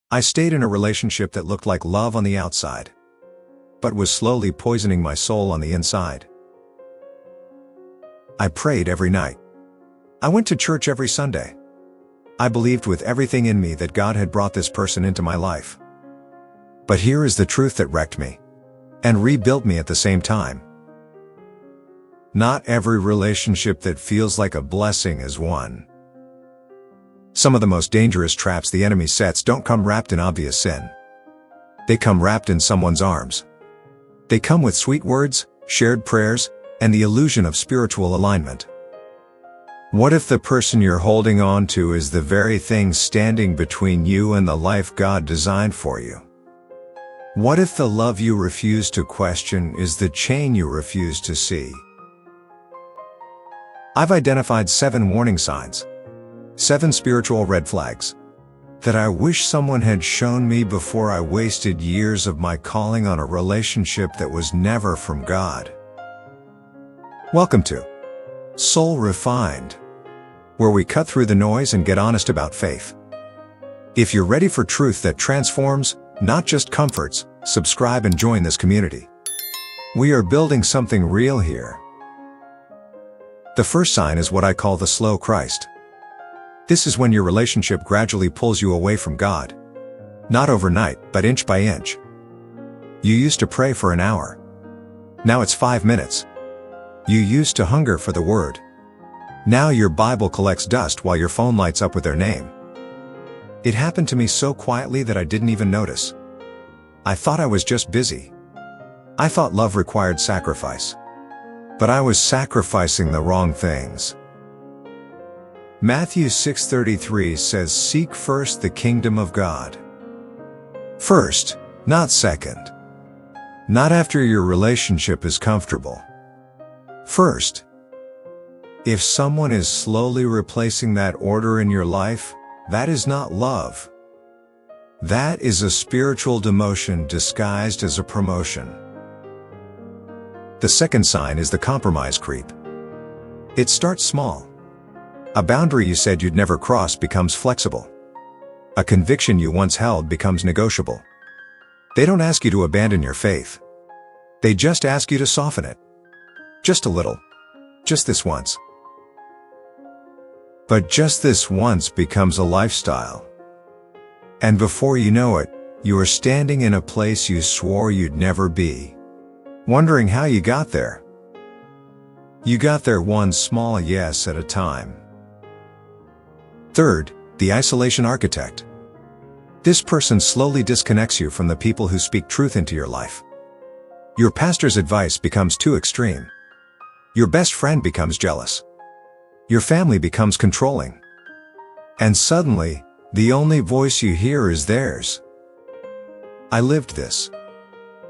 I stayed in a relationship that looked like love on the outside, but was slowly poisoning my soul on the inside. I prayed every night. I went to church every Sunday. I believed with everything in me that God had brought this person into my life. But here is the truth that wrecked me and rebuilt me at the same time. Not every relationship that feels like a blessing is one. Some of the most dangerous traps the enemy sets don't come wrapped in obvious sin. They come wrapped in someone's arms. They come with sweet words, shared prayers, and the illusion of spiritual alignment. What if the person you're holding on to is the very thing standing between you and the life God designed for you? What if the love you refuse to question is the chain you refuse to see? I've identified 7 warning signs, 7 spiritual red flags, that I wish someone had shown me before I wasted years of my calling on a relationship that was never from God. Welcome to Soul Refined, where we cut through the noise and get honest about faith. If you're ready for truth that transforms, not just comforts, subscribe and join this community. We are building something real here. The first sign is what I call the slow Christ. This is when your relationship gradually pulls you away from God. Not overnight, but inch by inch. You used to pray for an hour. Now it's 5 minutes. You used to hunger for the Word. Now your Bible collects dust while your phone lights up with their name. It happened to me so quietly that I didn't even notice. I thought I was just busy. I thought love required sacrifice. But I was sacrificing the wrong things. Matthew 6:33 says, "Seek first the kingdom of God." First, not second. Not after your relationship is comfortable. First. If someone is slowly replacing that order in your life, that is not love. That is a spiritual demotion disguised as a promotion. The second sign is the compromise creep. It starts small. A boundary you said you'd never cross becomes flexible. A conviction you once held becomes negotiable. They don't ask you to abandon your faith. They just ask you to soften it. Just a little. Just this once. But just this once becomes a lifestyle. And before you know it, you are standing in a place you swore you'd never be, wondering how you got there. You got there one small yes at a time. Third, the isolation architect. This person slowly disconnects you from the people who speak truth into your life. Your pastor's advice becomes too extreme. Your best friend becomes jealous. Your family becomes controlling. And suddenly, the only voice you hear is theirs. I lived this.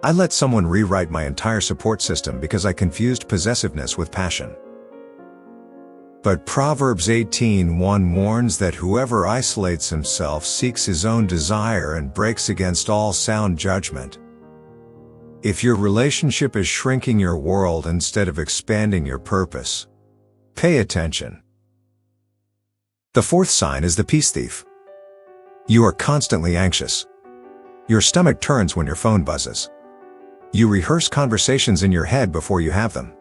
I let someone rewrite my entire support system because I confused possessiveness with passion. But Proverbs 18:1 warns that whoever isolates himself seeks his own desire and breaks against all sound judgment. If your relationship is shrinking your world instead of expanding your purpose, pay attention. The fourth sign is the peace thief. You are constantly anxious. Your stomach turns when your phone buzzes. You rehearse conversations in your head before you have them.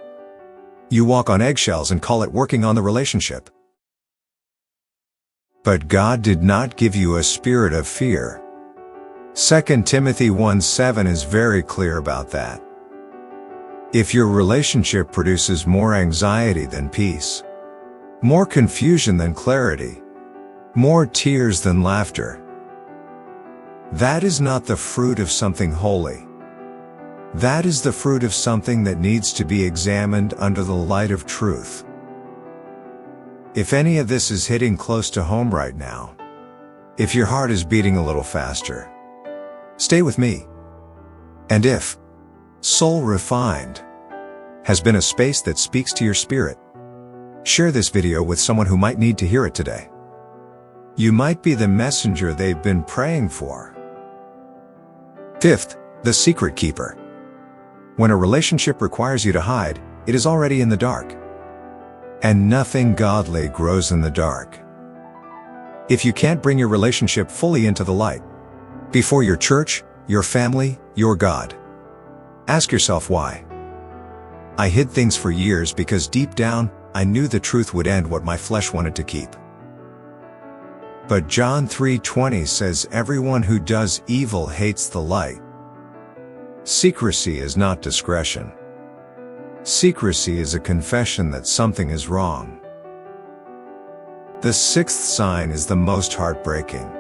You walk on eggshells and call it working on the relationship. But God did not give you a spirit of fear. 2 Timothy 1:7 is very clear about that. If your relationship produces more anxiety than peace, more confusion than clarity, more tears than laughter, that is not the fruit of something holy. That is the fruit of something that needs to be examined under the light of truth. If any of this is hitting close to home right now, if your heart is beating a little faster, stay with me. And if Soul Refined has been a space that speaks to your spirit, share this video with someone who might need to hear it today. You might be the messenger they've been praying for. Fifth, the secret keeper. When a relationship requires you to hide, it is already in the dark. And nothing godly grows in the dark. If you can't bring your relationship fully into the light, Before your church, your family, your God. Ask yourself why. I hid things for years because deep down, I knew the truth would end what my flesh wanted to keep. But John 3:20 says everyone who does evil hates the light. Secrecy is not discretion. Secrecy is a confession that something is wrong. The sixth sign is the most heartbreaking.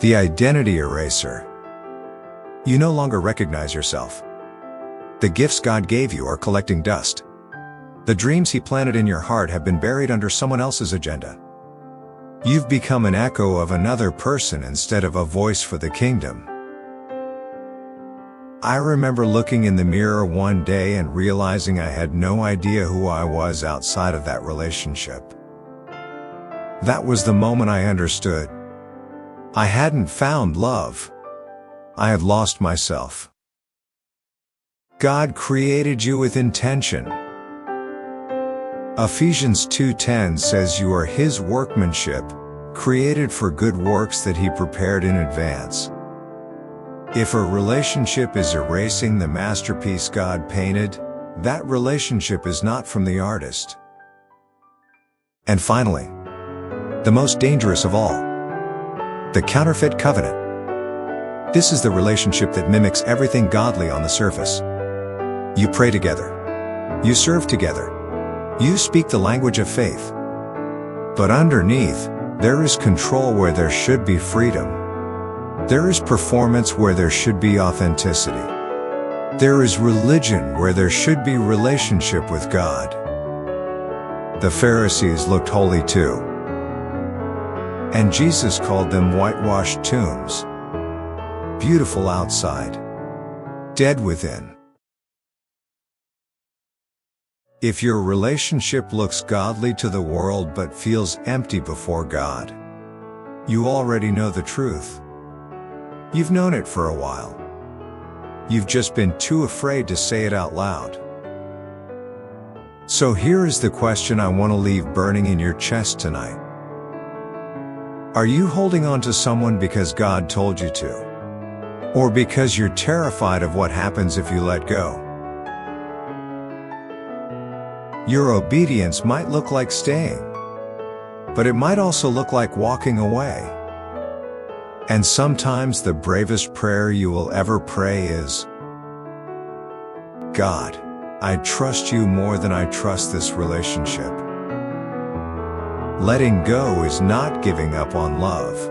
The identity eraser. You no longer recognize yourself. The gifts God gave you are collecting dust. The dreams He planted in your heart have been buried under someone else's agenda. You've become an echo of another person instead of a voice for the kingdom. I remember looking in the mirror one day and realizing I had no idea who I was outside of that relationship. That was the moment I understood. I hadn't found love. I had lost myself. God created you with intention. Ephesians 2:10 says you are His workmanship, created for good works that He prepared in advance. If a relationship is erasing the masterpiece God painted, that relationship is not from the artist. And finally, the most dangerous of all, the counterfeit covenant. This is the relationship that mimics everything godly on the surface. You pray together. You serve together. You speak the language of faith. But underneath, there is control where there should be freedom. There is performance where there should be authenticity. There is religion where there should be relationship with God. The Pharisees looked holy too. And Jesus called them whitewashed tombs. Beautiful outside, dead within. If your relationship looks godly to the world but feels empty before God, you already know the truth. You've known it for a while. You've just been too afraid to say it out loud. So here is the question I want to leave burning in your chest tonight. Are you holding on to someone because God told you to? Or because you're terrified of what happens if you let go? Your obedience might look like staying, but it might also look like walking away. And sometimes the bravest prayer you will ever pray is, God, I trust you more than I trust this relationship. Letting go is not giving up on love.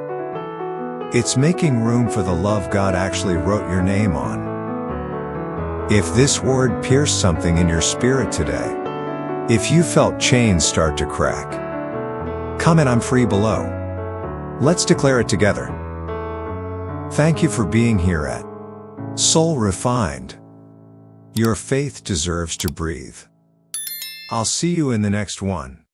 It's making room for the love God actually wrote your name on. If this word pierced something in your spirit today, if you felt chains start to crack, comment "I'm free" below. Let's declare it together. Thank you for being here at Soul Refined. Your faith deserves to breathe. I'll see you in the next one.